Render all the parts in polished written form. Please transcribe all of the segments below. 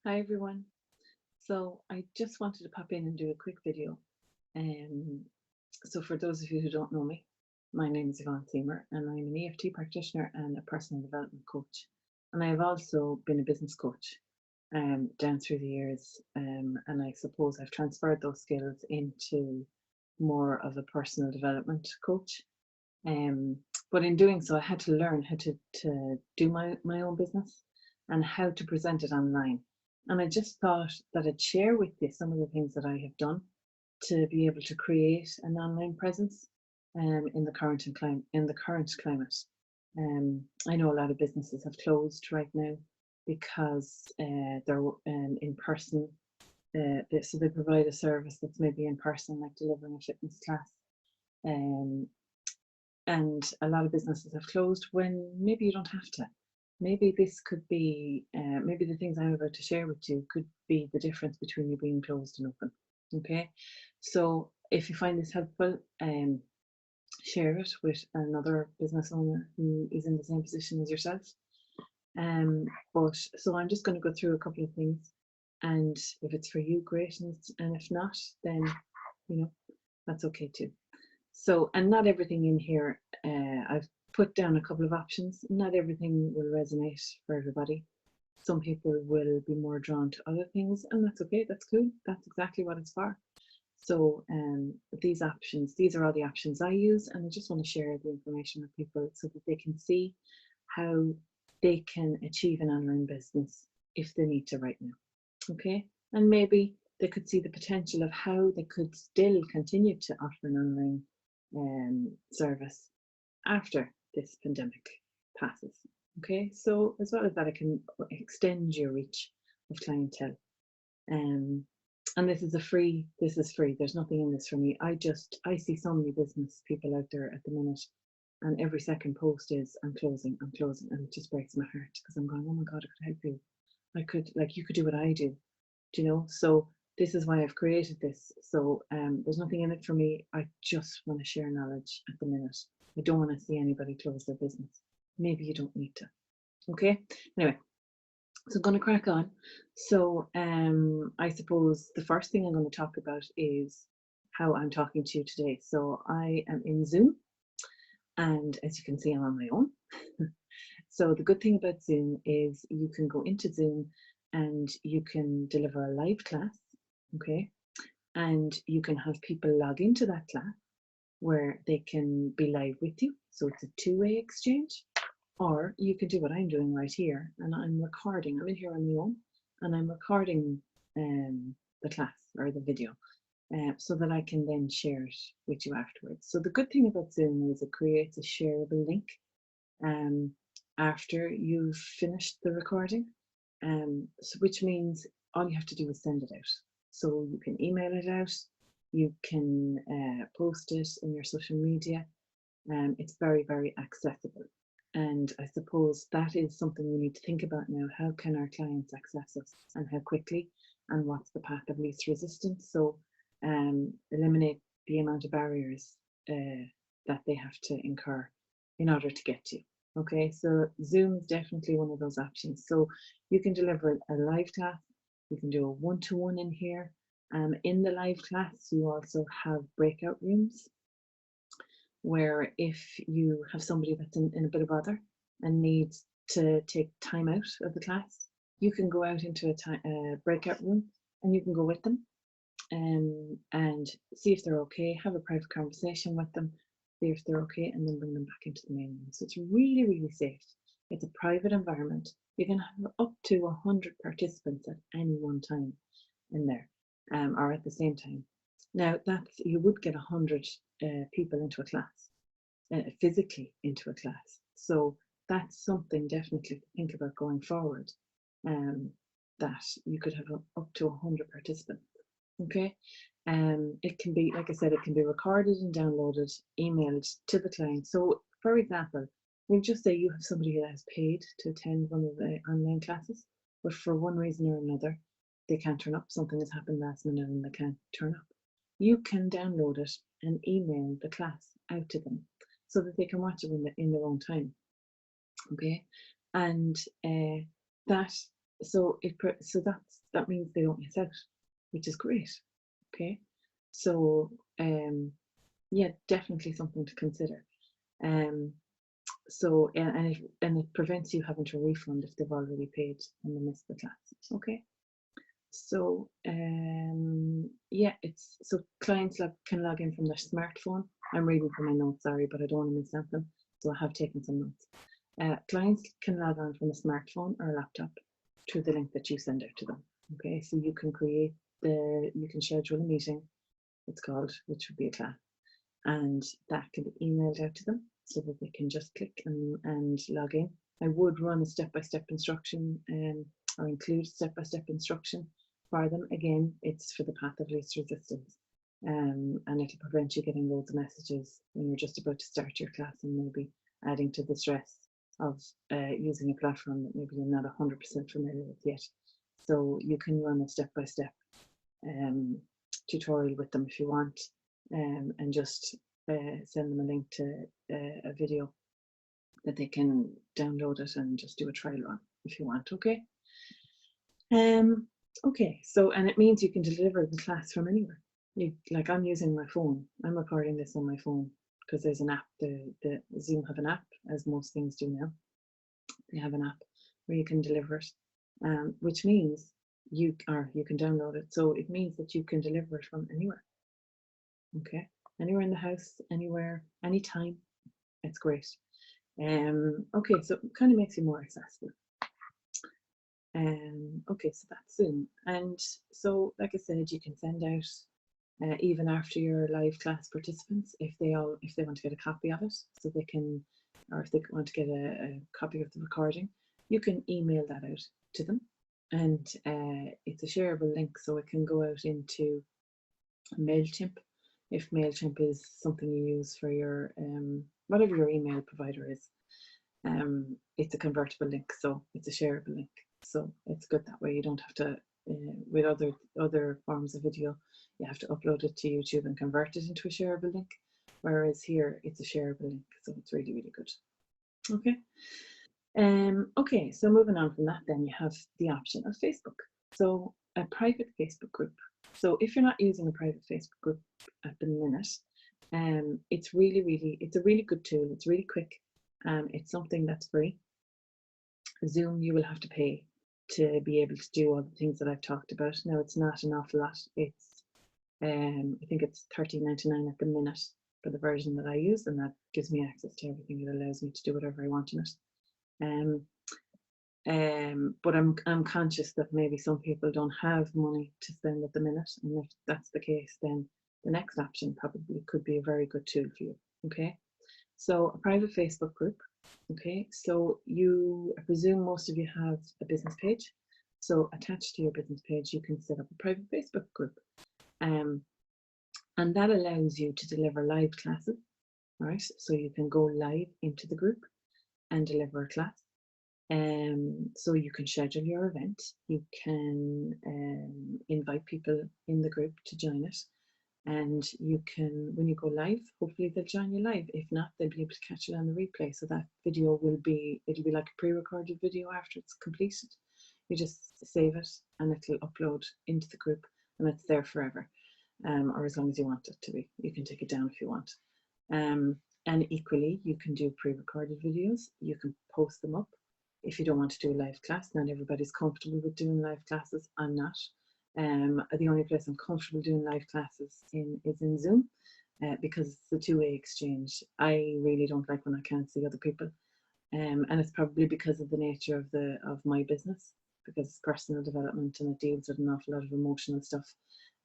Hi everyone. So I just wanted to pop in and do a quick video. Um, so for those of you who don't know me, my name is Yvonne and I'm an EFT practitioner and a personal development coach. And I have also been a business coach down through the years. And I suppose I've transferred those skills into more of a personal development coach. Um, but in doing so, I had to learn how to do my own business and how to present it online. And I just thought that I'd share with you some of the things that I have done to be able to create an online presence in the current climate. I know a lot of businesses have closed right now because they're in person. So they provide a service that's maybe in person, like delivering a fitness class. Um, and a lot of businesses have closed when maybe you don't have to. Maybe this could be, maybe the things I'm about to share with you could be the difference between you being closed and open. Okay, so if you find this helpful, share it with another business owner who is in the same position as yourself. But so I'm just going to go through a couple of things, and if it's for you, great, and if not, then that's okay too. So, and not everything in here, I've put down a couple of options. Not everything will resonate for everybody. Some people will be more drawn to other things, and that's okay. That's cool. That's exactly what it's for. So, these are all the options I use, and I just want to share the information with people so that they can see how they can achieve an online business if they need to right now. Okay, and maybe they could see the potential of how they could still continue to offer an online service after this pandemic passes. Okay, so as well as that, it can extend your reach of clientele. And this is free. There's nothing in this for me. I see so many business people out there at the minute, and every second post is I'm closing, and it just breaks my heart because I'm going, oh my God, I could help you. You could do what I do, so this is why I've created this. So there's nothing in it for me. I just want to share knowledge at the minute. I don't want to see anybody close their business. Maybe you don't need to. Okay, anyway, so I'm going to crack on. So I suppose the first thing I'm going to talk about is how I'm talking to you today. So I am in Zoom, and as you can see, I'm on my own. So the good thing about Zoom is you can go into Zoom and you can deliver a live class, okay? And you can have people log into that class where they can be live with you. So it's a two-way exchange. Or you could do what I'm doing right here, and I'm recording. I'm in here on my own, and I'm recording the class or the video so that I can then share it with you afterwards. So the good thing about Zoom is it creates a shareable link after you've finished the recording, so which means all you have to do is send it out. So you can email it out, you can post it in your social media. It's very, very accessible. And I suppose that is something we need to think about now. How can our clients access us, and how quickly, and what's the path of least resistance? So eliminate the amount of barriers that they have to incur in order to get to you. Okay, so Zoom is definitely one of those options. So you can deliver a live class, you can do a one-to-one in here. In the live class, you also have breakout rooms, where if you have somebody that's in a bit of bother and needs to take time out of the class, you can go out into a breakout room and you can go with them and see if they're okay, have a private conversation with them, see if they're okay, and then bring them back into the main room. So it's really, really safe. It's a private environment. You can have up to 100 participants at any one time in there, or at the same time. Now, you would get 100 people into a class, physically into a class. So that's something definitely to think about going forward, that you could have up to 100 participants. Okay, it can be, like I said, it can be recorded and downloaded, emailed to the client. So, for example, we'll just say you have somebody that has paid to attend one of the online classes, but for one reason or another, they can't turn up. Something has happened last minute and they can't turn up. You can download it and email the class out to them so that they can watch it in their own time. Okay, and that so that means they don't miss out, which is great. Okay, so yeah, definitely something to consider. Um, so and it prevents you having to refund if they've already paid and they missed the class. Okay. So yeah, it's so clients can log in from their smartphone. I'm reading from my notes, sorry, but I don't want to miss them, so I have taken some notes. Clients can log on from a smartphone or a laptop through the link that you send out to them. Okay, so you can you can schedule a meeting, it's called, which would be a class, and that can be emailed out to them so that they can just click and log in. I would run a step-by-step instruction or include step-by-step instruction for them. Again, it's for the path of least resistance, and it'll prevent you getting loads of messages when you're just about to start your class and maybe adding to the stress of using a platform that maybe you're not 100% familiar with yet. So you can run a step-by-step tutorial with them if you want, and just send them a link to a video that they can download it and just do a trial run if you want. Okay. Okay, so, and it means you can deliver the class from anywhere. Like I'm using my phone, I'm recording this on my phone because there's an app, the Zoom have an app, as most things do now. They have an app where you can deliver it, which means you can download it. So it means that you can deliver it from anywhere. Okay, anywhere in the house, anywhere, anytime. It's great. Okay, so it kind of makes you more accessible. Okay, so that's Zoom. And so, like I said, you can send out even after your live class participants if they want to get a copy of it, so they can, or if they want to get a copy of the recording, you can email that out to them, and it's a shareable link, so it can go out into MailChimp if MailChimp is something you use for your whatever your email provider is. It's a convertible link, so it's a shareable link. So it's good that way. You don't have to, with other forms of video, you have to upload it to YouTube and convert it into a shareable link. Whereas here, it's a shareable link, so it's really, really good. Okay. Okay, so moving on from that, then you have the option of Facebook. So a private Facebook group. So if you're not using a private Facebook group at the minute, it's a really good tool. It's really quick. It's something that's free. Zoom, you will have to pay to be able to do all the things that I've talked about. Now, it's not an awful lot. It's, I think it's $13.99 at the minute for the version that I use, and that gives me access to everything. It allows me to do whatever I want in it. But I'm conscious that maybe some people don't have money to spend at the minute, and if that's the case, then the next option probably could be a very good tool for you. Okay, so a private Facebook group. Okay, so I presume most of you have a business page. So attached to your business page, you can set up a private Facebook group. And that allows you to deliver live classes, right? So you can go live into the group and deliver a class. So you can schedule your event. You can invite people in the group to join it. And you can, when you go live, hopefully they'll join you live. If not, they'll be able to catch it on the replay. So that video it'll be like a pre-recorded video after it's completed. You just save it and it'll upload into the group, and it's there forever, or as long as you want it to be. You can take it down if you want. And equally, you can do pre-recorded videos. You can post them up if you don't want to do a live class. Not everybody's comfortable with doing live classes. I'm not. The only place I'm comfortable doing live classes is in Zoom, because it's a two-way exchange. I really don't like when I can't see other people, and it's probably because of the nature of my business, because it's personal development and it deals with an awful lot of emotional stuff,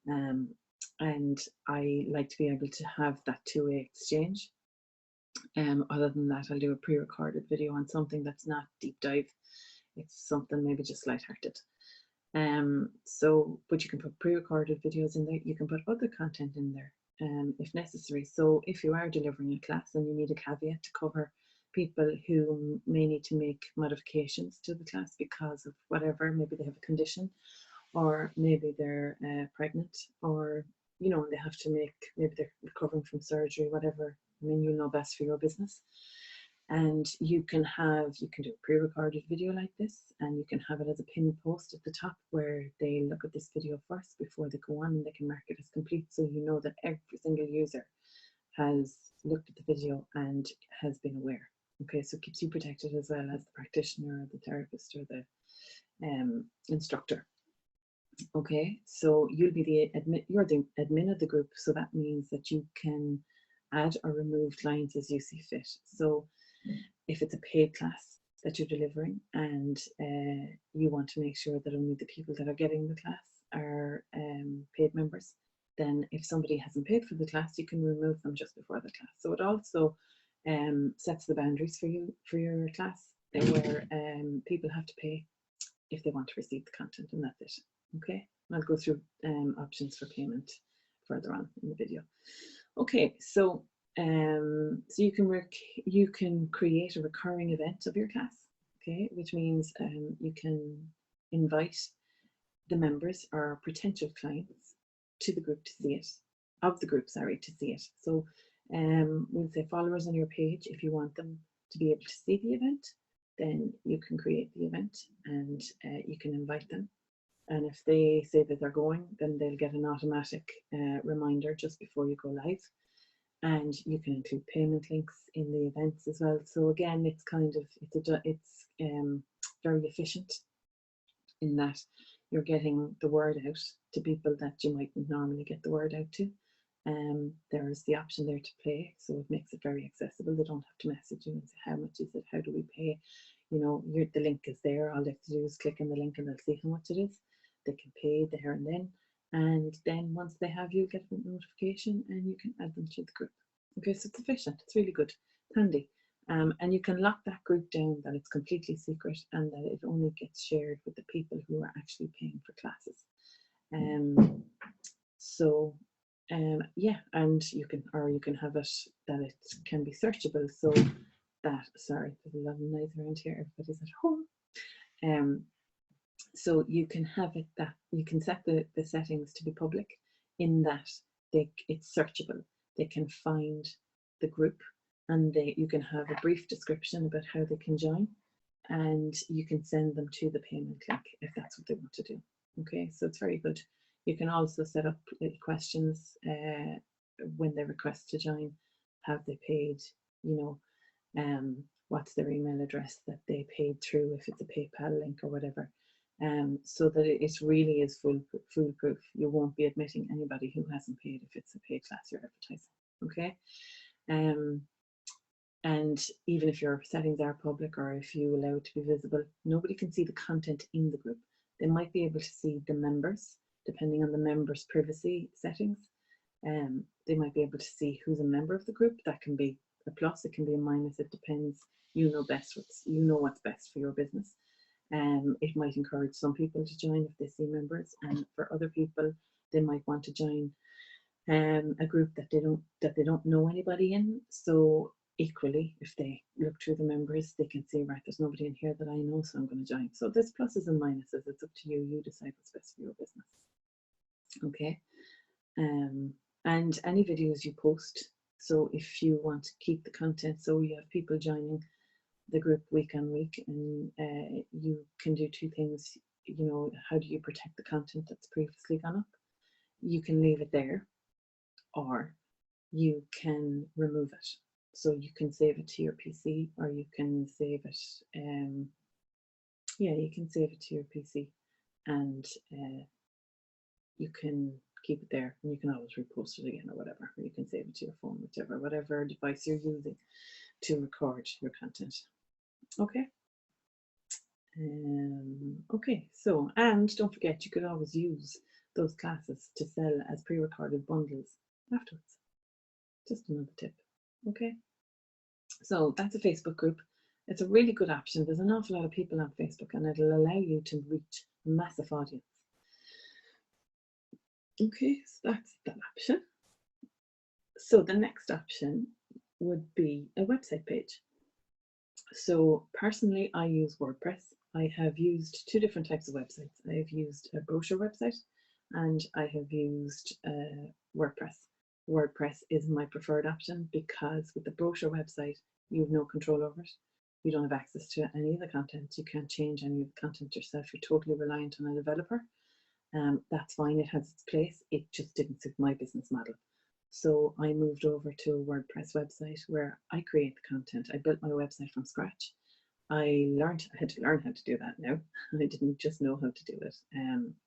and I like to be able to have that two-way exchange. Other than that, I'll do a pre-recorded video on something that's not deep dive. It's something maybe just lighthearted. But you can put pre-recorded videos in there. You can put other content in there if necessary. So if you are delivering a class and you need a caveat to cover people who may need to make modifications to the class because of whatever, maybe they have a condition, or maybe they're pregnant, or they have to maybe they're recovering from surgery, whatever. I mean, you know best for your business. And you can do a pre-recorded video like this, and you can have it as a pinned post at the top where they look at this video first before they go on, and they can mark it as complete, so you know that every single user has looked at the video and has been aware. Okay, so it keeps you protected as well as the practitioner or the therapist or the instructor. Okay, so you'll be you're the admin of the group, so that means that you can add or remove clients as you see fit. So if it's a paid class that you're delivering and you want to make sure that only the people that are getting the class are paid members, then if somebody hasn't paid for the class, you can remove them just before the class. So it also sets the boundaries for your class, where people have to pay if they want to receive the content, and that's it. Okay, and I'll go through options for payment further on in the video. Okay, so you can create a recurring event of your class. Okay, which means you can invite the members or potential clients to the group to see it, to see it. So we'll say followers on your page, if you want them to be able to see the event, then you can create the event and you can invite them. And if they say that they're going, then they'll get an automatic reminder just before you go live. And you can include payment links in the events as well. So again, it's very efficient in that you're getting the word out to people that you mightn't normally get the word out to. There's the option there to pay, so it makes it very accessible. They don't have to message you and say, how much is it, how do we pay? You know, the link is there. All they have to do is click on the link and they'll see how much it is. They can pay there and then. And then once they have, you'll get a notification and you can add them to the group. Okay, so it's efficient. It's really good, handy. And you can lock that group down, that it's completely secret and that it only gets shared with the people who are actually paying for classes. Yeah, and you can have it that it can be searchable, so that, sorry, there's a lot of noise around here, everybody's at home. So you can have it that you can set the settings to be public, in that it's searchable. They can find the group and you can have a brief description about how they can join, and you can send them to the payment link if that's what they want to do. Okay, so it's very good. You can also set up questions when they request to join. Have they paid? You know, what's their email address that they paid through, if it's a PayPal link or whatever, so that it really is foolproof. You won't be admitting anybody who hasn't paid if it's a paid class you're advertising. Okay, and even if your settings are public or if you allow it to be visible, nobody can see the content in the group. They might be able to see the members, depending on the members' privacy settings. They might be able to see who's a member of the group. That can be a plus, it can be a minus, it depends. You know what's best for your business. It might encourage some people to join if they see members, and for other people, they might want to join a group that they don't know anybody in. So equally, if they look through the members, they can see, right, there's nobody in here that I know, so I'm going to join. So there's pluses and minuses. It's up to you. You decide what's best for your business. Okay. And any videos you post. So if you want to keep the content, so you have people joining the group week on week, and you can do two things. You know, how do you protect the content that's previously gone up? You can leave it there, or you can remove it. So you can save it to your PC, or you can save it, yeah, you can save it to your PC, and you can keep it there, and you can always repost it again or whatever, or you can save it to your phone, whatever device you're using to record your content. Okay. Okay, so, and don't forget, you could always use those classes to sell as pre-recorded bundles afterwards. Just another tip. Okay, so that's a Facebook group. It's a really good option. There's an awful lot of people on Facebook, and it'll allow you to reach a massive audience. Okay, so that's that option. So the next option would be a website page. So personally, I use WordPress. I have used two different types of websites. I've used a brochure website, and I have used WordPress. WordPress is my preferred option because with the brochure website, You have no control over it. You don't have access to any of the content. You can't change any of the content yourself. You're totally reliant on a developer. That's fine, it has its place. It just didn't suit my business model. So I moved over to a WordPress website where I create the content. I built my website from scratch. I had to learn how to do that now. I didn't just know how to do it.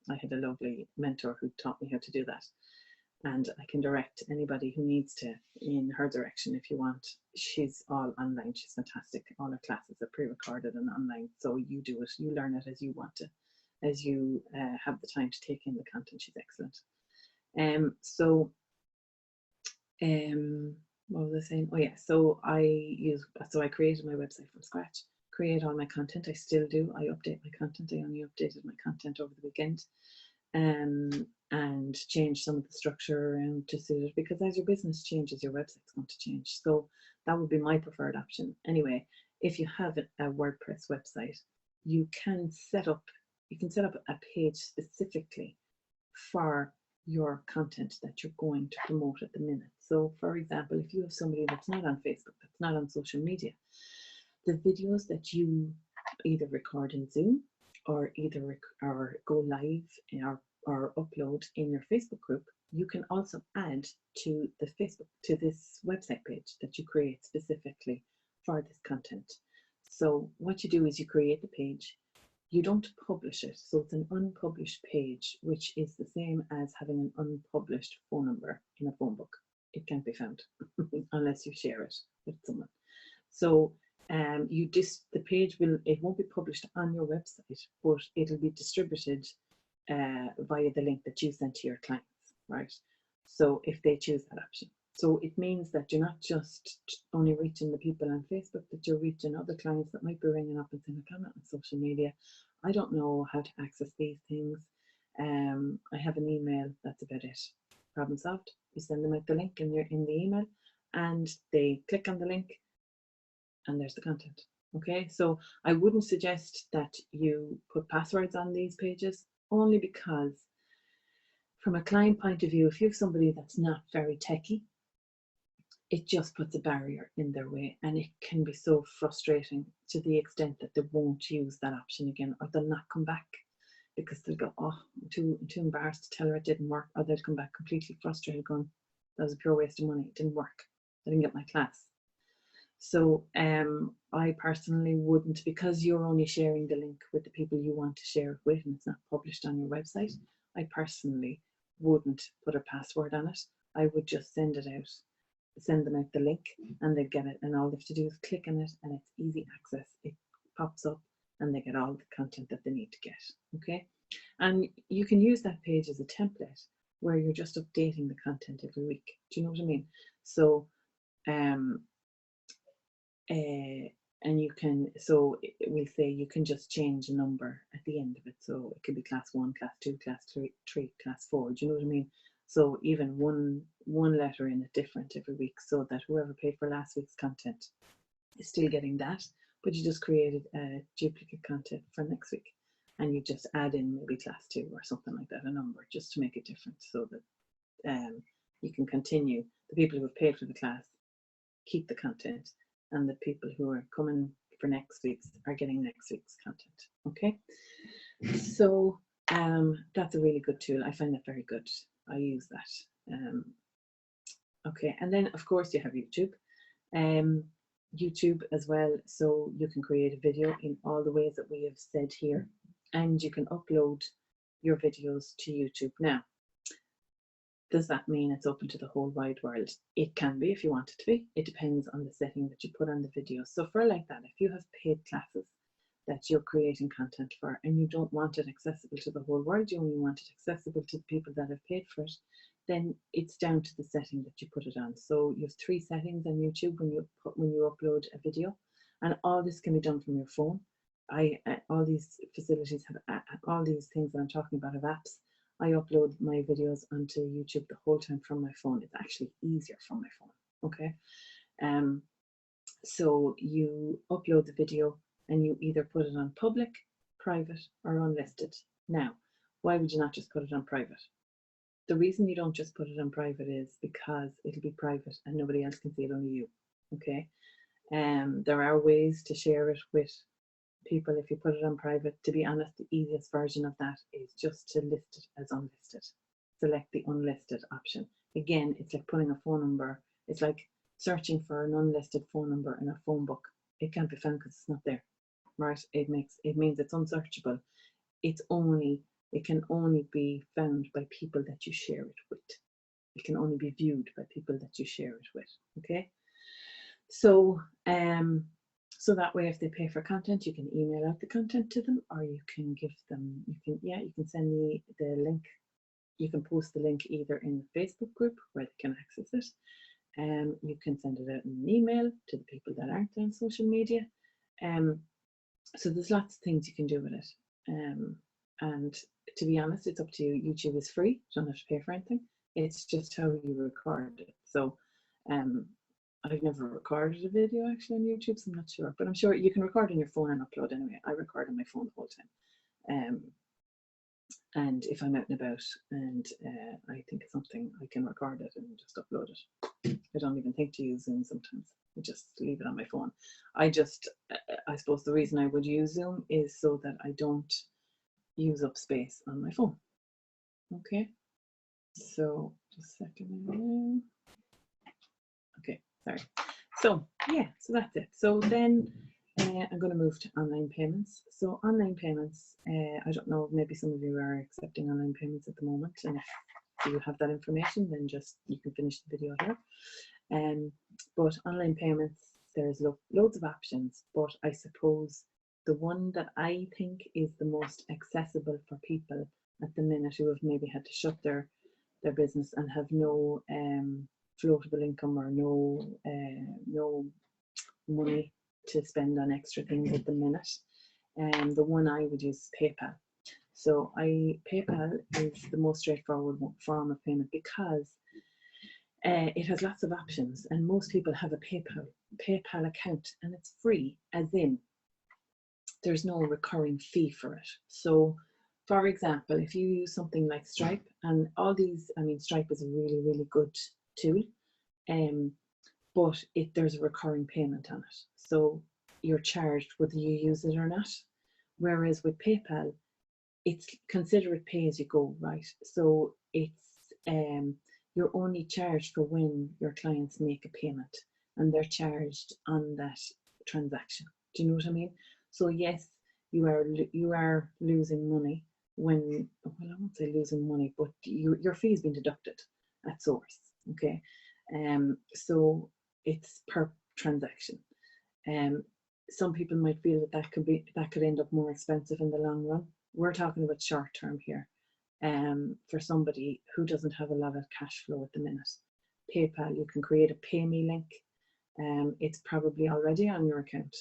I had a lovely mentor who taught me how to do that. And I can direct anybody who needs to in her direction if you want. She's all online. She's fantastic. All her classes are pre-recorded and online. So you do it. You learn it as you want to, as you have the time to take in the content. She's excellent. What was I saying? Oh yeah, so I created my website from scratch, create all my content. I still do. I update my content. I only updated my content over the weekend, and change some of the structure around to suit it, because as your business changes, your website's going to change. So that would be my preferred option. Anyway, if you have a WordPress website, you can set up a page specifically for your content that you're going to promote at the minute. So for example, if you have somebody that's not on Facebook, that's not on social media, the videos that you either record in Zoom or or go live or upload in your Facebook group, you can also add to this website page that you create specifically for this content. So what you do is you create the page. You don't publish it, so it's an unpublished page, which is the same as having an unpublished phone number in a phone book. It can't be found unless you share it with someone. So the page won't be published on your website, but it'll be distributed via the link that you sent to your clients, right? So if they choose that option. So it means that you're not just only reaching the people on Facebook, that you're reaching other clients that might be ringing up and saying, look, I'm not on social media. I don't know how to access these things. I have an email, that's about it. Problem solved. You send them out the link in the email, and they click on the link, and there's the content. Okay, so I wouldn't suggest that you put passwords on these pages, only because from a client point of view, if you have somebody that's not very techy, it just puts a barrier in their way, and it can be so frustrating to the extent that they won't use that option again, or they'll not come back because they'll go, oh, I'm too embarrassed to tell her it didn't work, or they'll come back completely frustrated going, that was a pure waste of money, it didn't work, I didn't get my class. So I personally wouldn't, because you're only sharing the link with the people you want to share it with and it's not published on your website, I personally wouldn't put a password on it. I would just send them out the link, and they get it, and all they have to do is click on it, and it's easy access. It pops up and they get all the content that they need to get. Okay, and you can use that page as a template where you're just updating the content every week. Do you know what I mean? So and you can, so we'll say you can just change a number at the end of it. So it could be class 1, class 2, class 3, class 4. Do you know what I mean? So even one letter in it different every week, so that whoever paid for last week's content is still getting that, but you just created a duplicate content for next week, and you just add in maybe class 2 or something like that, a number, just to make it different, so that you can continue. The people who have paid for the class keep the content, and the people who are coming for next week's are getting next week's content. Okay, so that's a really good tool. I find that very good. I use that. Okay, and then of course you have YouTube. YouTube as well, so you can create a video in all the ways that we have said here, and you can upload your videos to YouTube. Now, does that mean it's open to the whole wide world? It can be if you want it to be. It depends on the setting that you put on the video. So for like that, if you have paid classes that you're creating content for, and you don't want it accessible to the whole world, you only want it accessible to the people that have paid for it, then it's down to the setting that you put it on. So you have 3 settings on YouTube when you upload a video, and all this can be done from your phone. All these facilities have all these things that I'm talking about have apps. I upload my videos onto YouTube the whole time from my phone. It's actually easier from my phone. Okay, so you upload the video and you either put it on public, private, or unlisted. Now, why would you not just put it on private? The reason you don't just put it on private is because it'll be private and nobody else can see it, only you. Okay, There are ways to share it with people if you put it on private. To be honest, the easiest version of that is just to list it as unlisted. Select the unlisted option. Again, it's like putting a phone number. It's like searching for an unlisted phone number in a phone book. It can't be found because it's not there, right? It means it's unsearchable. It can only be found by people that you share it with. It can only be viewed by people that you share it with. Okay. So so that way, if they pay for content, you can email out the content to them, or you can give them, you can send me the link. You can post the link either in the Facebook group where they can access it. You can send it out in an email to the people that aren't on social media. So there's lots of things you can do with it. And to be honest, it's up to you. YouTube is free. You don't have to pay for anything. It's just how you record it. So I've never recorded a video actually on YouTube, so I'm not sure. But I'm sure you can record on your phone and upload anyway. I record on my phone the whole time. And if I'm out and about and I think it's something, I can record it and just upload it. I don't even think to use Zoom sometimes. I just leave it on my phone. I suppose the reason I would use Zoom is so that I don't use up space on my phone. Okay, so just a second. Okay, sorry. So yeah, so that's it. So then I'm going to move to online payments. So online payments, I don't know, maybe some of you are accepting online payments at the moment, and if you have that information, then just you can finish the video here. But online payments, there's loads of options, but I suppose the one that I think is the most accessible for people at the minute who have maybe had to shut their business and have no floatable income or no money to spend on extra things at the minute. The one I would use is PayPal. So PayPal is the most straightforward form of payment because it has lots of options, and most people have a PayPal account, and it's free, as in there's no recurring fee for it. So for example, if you use something like Stripe, and all these, I mean, Stripe is a really, really good tool, but there's a recurring payment on it. So you're charged whether you use it or not. Whereas with PayPal, it's considered pay as you go, right? So it's you're only charged for when your clients make a payment, and they're charged on that transaction. Do you know what I mean? So yes, you are losing money when, well, I won't say losing money, but your fee has been deducted at source. Okay, so it's per transaction. Some people might feel that could end up more expensive in the long run. We're talking about short term here. For somebody who doesn't have a lot of cash flow at the minute, PayPal, you can create a pay me link. It's probably already on your account.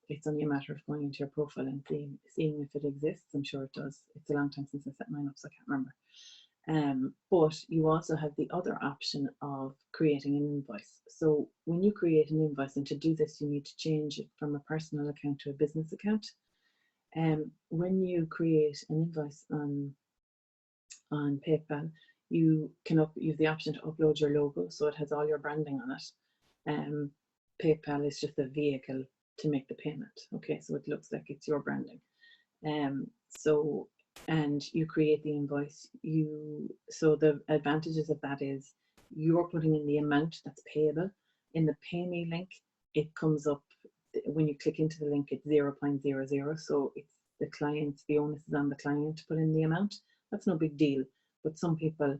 It's only a matter of going into your profile and seeing if it exists. I'm sure it does. It's a long time since I set mine up, so I can't remember. But you also have the other option of creating an invoice. So when you create an invoice, and to do this, you need to change it from a personal account to a business account. When you create an invoice on PayPal, you have the option to upload your logo, so it has all your branding on it. PayPal is just a vehicle to make the payment. Okay, so it looks like it's your branding. And you create the invoice. So the advantages of that is you're putting in the amount that's payable. In the pay me link, it comes up when you click into the link, it's 0.00. So it's the onus is on the client to put in the amount. That's no big deal. But some people,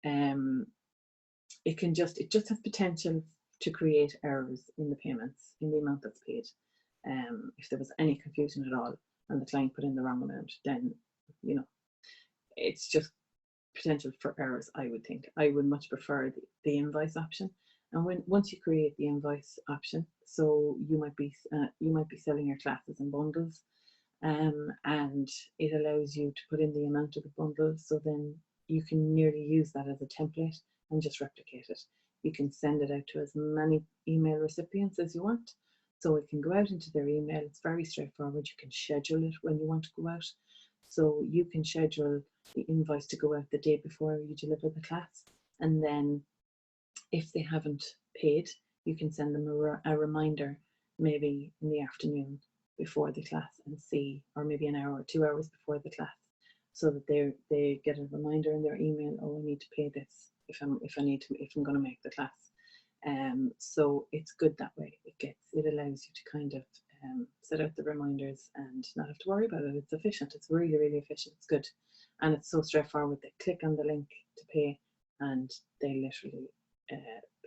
it just has potential to create errors in the payments, in the amount that's paid. If there was any confusion at all and the client put in the wrong amount, then, it's just potential for errors, I would think. I would much prefer the invoice option. And once you create the invoice option, so you might be selling your classes in bundles, and it allows you to put in the amount of the bundle, so then you can nearly use that as a template and just replicate it. You can send it out to as many email recipients as you want, so it can go out into their email. It's very straightforward. You can schedule it when you want to go out, so you can schedule the invoice to go out the day before you deliver the class, and then if they haven't paid, you can send them a reminder maybe in the afternoon before the class and see, or maybe an hour or 2 hours before the class, so that they get a reminder in their email, oh, I need to pay this if I'm going to make the class. So it's good that way. It allows you to kind of set out the reminders and not have to worry about it. It's efficient. It's really, really efficient. It's good. And it's so straightforward. They click on the link to pay and they literally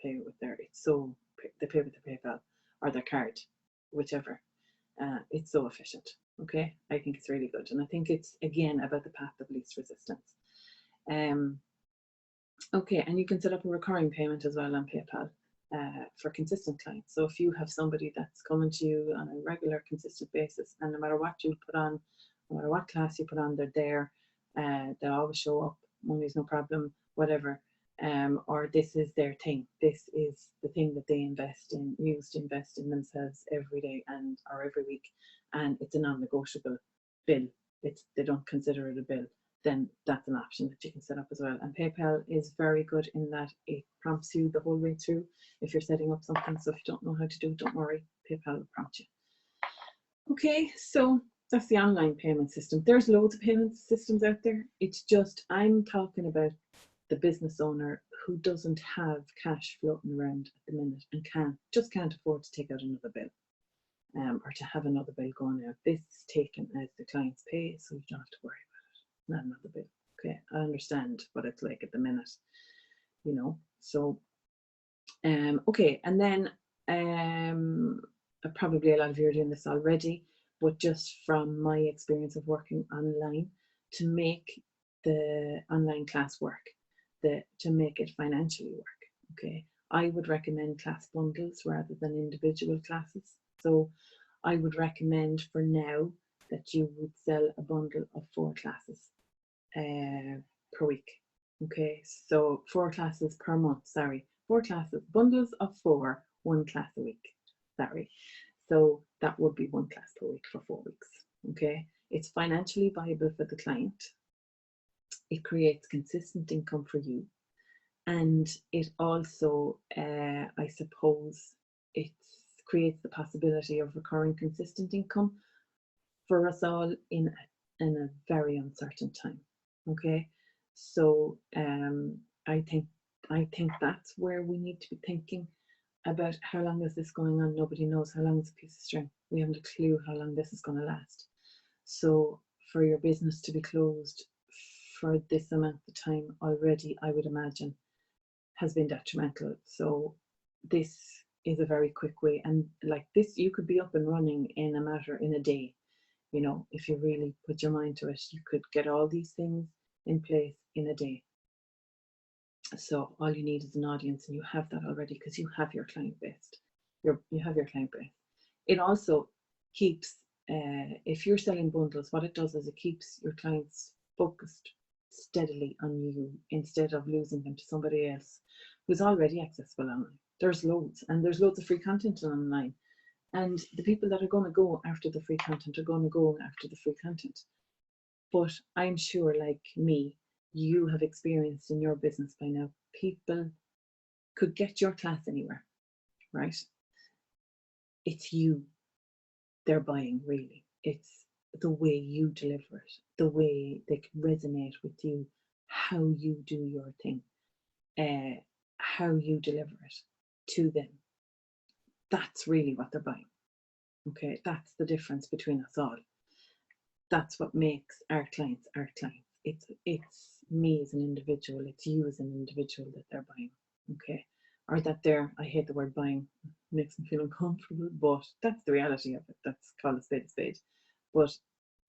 pay with they pay with their PayPal or their card, whichever. It's so efficient. Okay, I think it's really good. And I think it's, again, about the path of least resistance. Okay, and you can set up a recurring payment as well on PayPal for consistent clients. So if you have somebody that's coming to you on a regular, consistent basis, and no matter what you put on, no matter what class you put on, they're there, they'll always show up, money's no problem, whatever, or this is their thing. This is the thing that they use to invest in themselves every day or every week, and it's a non-negotiable bill. They don't consider it a bill. Then that's an option that you can set up as well. And PayPal is very good in that it prompts you the whole way through if you're setting up something. So if you don't know how to do it, don't worry, PayPal will prompt you. Okay, so that's the online payment system. There's loads of payment systems out there. It's just, I'm talking about the business owner who doesn't have cash floating around at the minute and just can't afford to take out another bill, or to have another bill going out. This is taken as the client's pay, so you don't have to worry about it. Not another bill. Okay, I understand what it's like at the minute, you know. So okay, and then probably a lot of you are doing this already, but just from my experience of working online, to make the online class work, to make it financially work, okay, I would recommend class bundles rather than individual classes. So I would recommend for now that you would sell a bundle of 4 classes per week. Okay, so 4 classes per month, 4 classes, bundles of 4, 1 class a week, so that would be 1 class per week for 4 weeks. Okay, it's financially viable for the client, it creates consistent income for you, and it also I suppose it creates the possibility of recurring consistent income for us all in a very uncertain time. Okay, so I think that's where we need to be thinking about how long is this going on. Nobody knows how long is a piece of string. We haven't a clue how long this is going to last. So for your business to be closed for this amount of time already, I would imagine, has been detrimental. So this is a very quick way, and like this, you could be up and running in a day. You know, if you really put your mind to it, you could get all these things in place in a day. So all you need is an audience, and you have that already because you have your client base. You have your client base. It also keeps, if you're selling bundles, what it does is it keeps your clients focused steadily on you instead of losing them to somebody else who's already accessible online. There's loads, and there's loads of free content online. And the people that are going to go after the free content are going to go after the free content. But I'm sure, like me, you have experienced in your business by now, people could get your class anywhere, right? It's you they're buying, really. It's the way you deliver it, the way they can resonate with you, how you do your thing, how you deliver it to them. That's really what they're buying. Okay, that's the difference between us all. That's what makes our clients our clients. It's me as an individual, it's you as an individual that they're buying. Okay, or that I hate the word buying, makes me feel uncomfortable, but that's the reality of it. That's called a spade a spade. But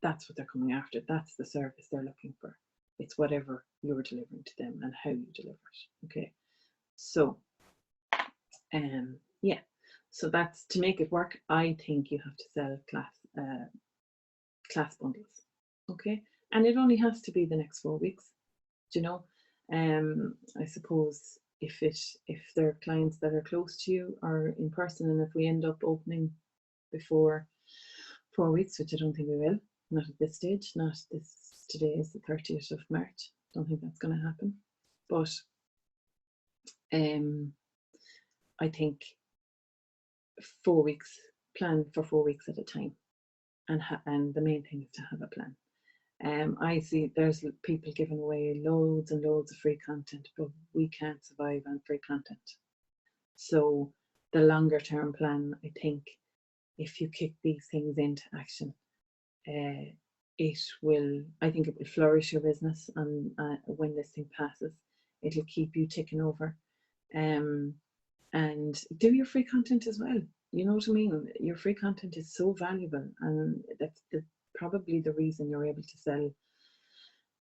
that's what they're coming after. That's the service they're looking for. It's whatever you're delivering to them and how you deliver it. Okay, so yeah, so that's to make it work. I think you have to sell class bundles. Okay, and it only has to be the next 4 weeks. Do you know? I suppose if there are clients that are close to you or in person, and if we end up opening before 4 weeks, which I don't think we will, not at this stage, today is the 30th of March. Don't think that's going to happen. But I think 4 weeks, plan for 4 weeks at a time, and the main thing is to have a plan. I see there's people giving away loads and loads of free content, but we can't survive on free content. So the longer term plan, I think, if you kick these things into action, I think it will flourish your business, and when this thing passes, it'll keep you ticking over. And do your free content as well. You know what I mean? Your free content is so valuable, and that's probably the reason you're able to sell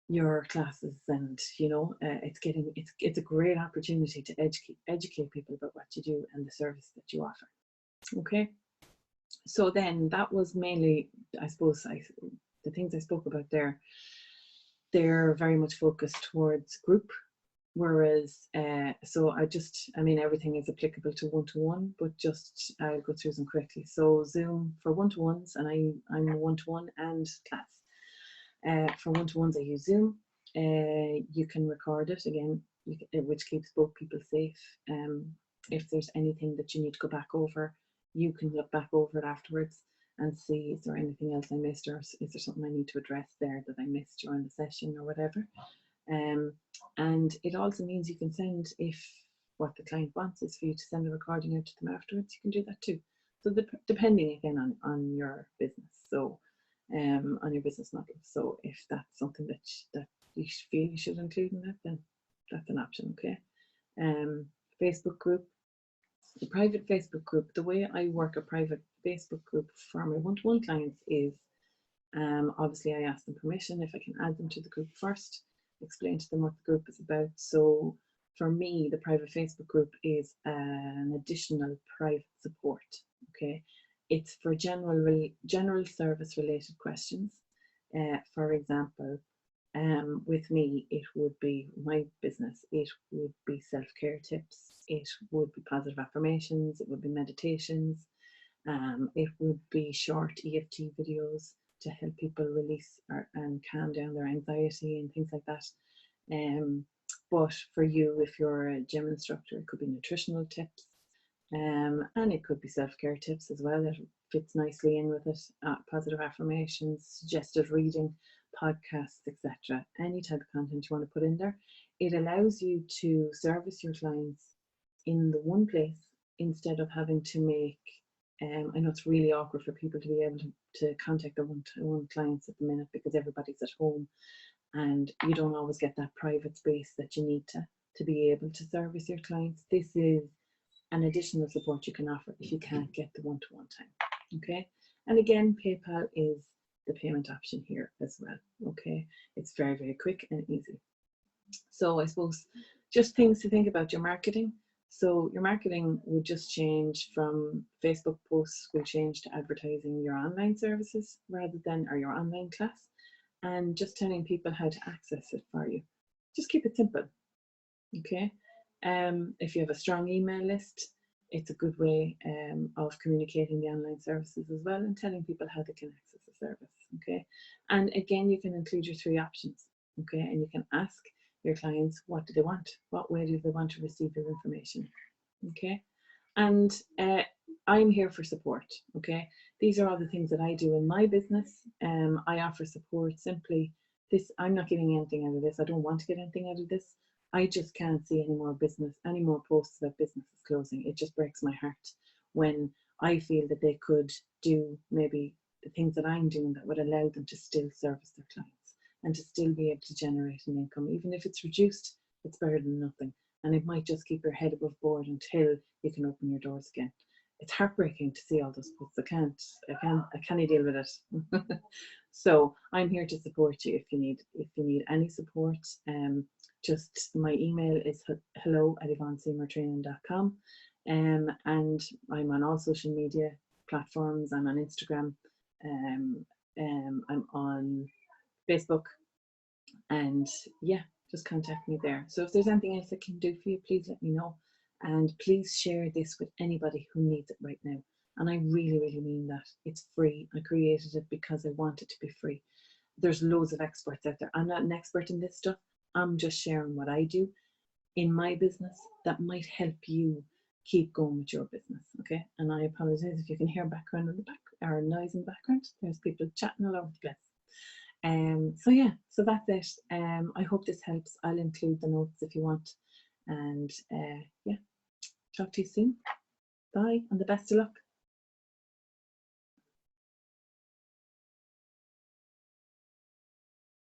your classes. And it's a great opportunity to educate people about what you do and the service that you offer. Okay, so then that was mainly, I suppose, the things I spoke about there. They're very much focused towards group, whereas everything is applicable to one-to-one, but just I'll go through them quickly. So Zoom for one-to-ones, and I'm a one-to-one and class. For one-to-ones, I use Zoom. You can record it again, which keeps both people safe. If there's anything that you need to go back over, you can look back over it afterwards and see, is there anything else I missed, or is there something I need to address there that I missed during the session or whatever. And it also means you can send, if what the client wants is for you to send a recording out to them afterwards, you can do that too. So depending again on your business, so on your business model. So if that's something that you feel you should include in that, then that's an option. Okay. Facebook group, the private Facebook group. The way I work a private Facebook group for my one-to-one clients is, obviously I ask them permission if I can add them to the group first, explain to them what the group is about. So for me, the private Facebook group is an additional private support. Okay, it's for general service related questions. For example, with me, it would be my business, it would be self-care tips, it would be positive affirmations, it would be meditations, it would be short EFT videos to help people release and calm down their anxiety and things like that. But for you, if you're a gym instructor, it could be nutritional tips, and it could be self-care tips as well. It fits nicely in with it. Positive affirmations, suggested reading, podcasts, etc. Any type of content you want to put in there. It allows you to service your clients in the one place instead of having to make, I know it's really awkward for people to be able to contact their one-to-one clients at the minute because everybody's at home and you don't always get that private space that you need to be able to service your clients. This is an additional support you can offer if you can't get the one-to-one time. Okay, and again, PayPal is the payment option here as well. Okay, it's very, very quick and easy. So I suppose just things to think about your marketing. So your marketing would just change from Facebook posts will change to advertising your online services rather than, or your online class, and just telling people how to access it for you. Just keep it simple. Okay. If you have a strong email list, it's a good way of communicating the online services as well and telling people how they can access the service. Okay. And again, you can include your 3 options. Okay. And you can ask your clients, what do they want? What way do they want to receive your information? Okay. And I'm here for support. Okay. These are all the things that I do in my business. I offer support simply. I'm not getting anything out of this. I don't want to get anything out of this. I just can't see any more posts about businesses closing. It just breaks my heart when I feel that they could do maybe the things that I'm doing that would allow them to still service their clients and to still be able to generate an income. Even if it's reduced, it's better than nothing. And it might just keep your head above board until you can open your doors again. It's heartbreaking to see all those posts. I can't deal with it. So I'm here to support you if you need any support. Just my email is hello@yvonneseymourtraining.com, and I'm on all social media platforms. I'm on Instagram, I'm on Facebook, and yeah, just contact me there. So if there's anything else I can do for you, please let me know, and please share this with anybody who needs it right now. And I really, really mean that. It's free. I created it because I want it to be free. There's loads of experts out there. I'm not an expert in this stuff. I'm just sharing what I do in my business that might help you keep going with your business. Okay, and I apologize if you can hear background in the back or noise in the background. There's people chatting all over the place. So yeah, so that's it. I hope this helps. I'll include the notes if you want, and yeah, talk to you soon. Bye, and the best of luck.